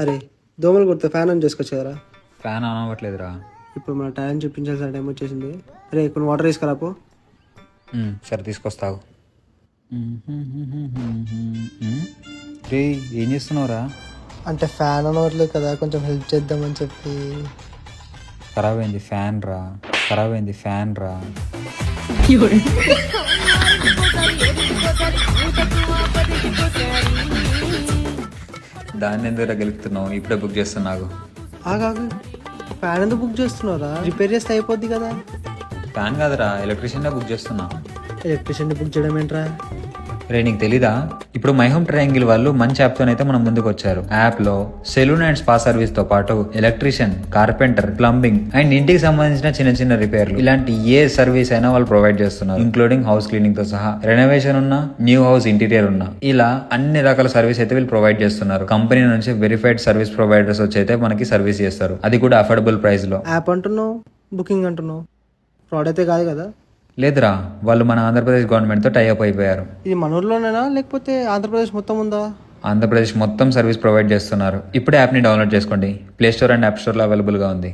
అరే దోమలు కొడితే ఫ్యాన్ ఆన్ చేసుకోవచ్చు కదరా. ఫ్యాన్ ఆన్ అవ్వట్లేదురా. ఇప్పుడు మన టాలెంట్ చూపించాల్సిన టైం వచ్చేసింది. అరే కొన్ని వాటర్ తీసుకురాపో. సరే తీసుకొస్తావు. రే ఏం చేస్తున్నావురా? అంటే ఫ్యాన్ ఆన్ అవ్వట్లేదు కదా, కొంచెం హెల్ప్ చేద్దామని చెప్పి. ఖరాబ్ అయింది ఫ్యాన్ రా, ఖరాబ్ అయింది ఫ్యాన్ రా. దాన్ని ఎందుకు గెలుపుతున్నావు? ఇప్పుడే బుక్ చేస్తున్నావు. ఆగాగు, ఫ్యాన్ ఎందుకు బుక్ చేస్తున్నారా? రిపేర్ చేస్తే అయిపోద్ది కదా. ఫ్యాన్ కాదురా, ఎలక్ట్రీషియన్ బుక్ చేస్తున్నా. ఎలక్ట్రీషియన్ బుక్ చేయడం ఏంట్రా? రే నీకు తెలీదా? ఇప్పుడు మై హోమ్ ట్రయాంగిల్ వాళ్ళు మంచి యాప్తోనైతే మనం ముందుకు వచ్చారు. యాప్ లో సెలూన్ అండ్ స్పా సర్వీస్ తో పాటు ఎలక్ట్రీషియన్, కార్పెంటర్, ప్లంబింగ్ అండ్ ఇంటికి సంబంధించిన చిన్న చిన్న రిపేర్లు ఇలాంటి ఏ సర్వీస్ అయినా వాళ్ళు ప్రొవైడ్ చేస్తున్నారు. ఇంక్లూడింగ్ హౌస్ క్లీనింగ్ తో సహా, రెనోవేషన్ ఉన్నా, న్యూ హౌస్ ఇంటీరియర్ ఉన్నా, ఇలా అన్ని రకాల సర్వీస్ అయితే వీళ్ళు ప్రొవైడ్ చేస్తున్నారు. కంపెనీ నుంచి వెరిఫైడ్ సర్వీస్ ప్రొవైడర్స్ వచ్చి అయితే మనకి సర్వీస్ చేస్తారు, అది కూడా అఫోర్డబుల్ ప్రైస్ లో. యాప్ అంటున్నావు, బుకింగ్ అంటున్నావు, ఫ్రాడ్ అయితే కాదు కదా? లేదురా, వాళ్ళు మన ఆంధ్రప్రదేశ్ గవర్నమెంట్ తో టైఅప్ అయిపోయారు. ఇది మన ఊర్లోనేనా లేకపోతే ఆంధ్రప్రదేశ్ మొత్తం ఉందా? ఆంధ్రప్రదేశ్ మొత్తం సర్వీస్ ప్రొవైడ్ చేస్తున్నారు. ఇప్పుడే యాప్ని డౌన్లోడ్ చేసుకోండి. ప్లే స్టోర్ అండ్ యాప్ స్టోర్లో అవైలబుల్గా ఉంది.